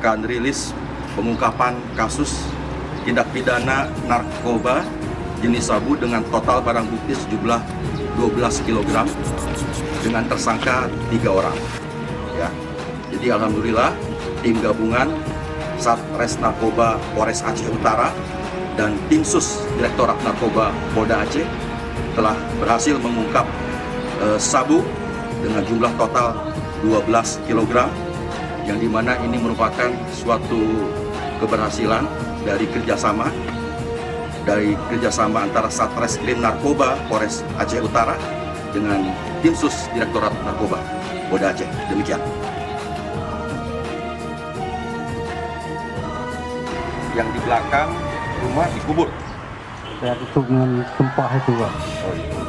akan rilis pengungkapan kasus tindak pidana narkoba jenis sabu dengan total barang bukti sejumlah 12 kg dengan tersangka 3 orang. Ya. Jadi alhamdulillah tim gabungan Satres Narkoba Polres Aceh Utara dan Tim Sus Direktorat Narkoba Polda Aceh telah berhasil mengungkap sabu dengan jumlah total 12 kg, yang dimana ini merupakan suatu keberhasilan dari kerjasama antara Satreskrim Narkoba Polres Aceh Utara dengan Tim Sus Direktorat Narkoba Polda Aceh. Demikian. Yang di belakang rumah dikubur. Ya, itu dengan gempa itu, Pak. Oh, iya.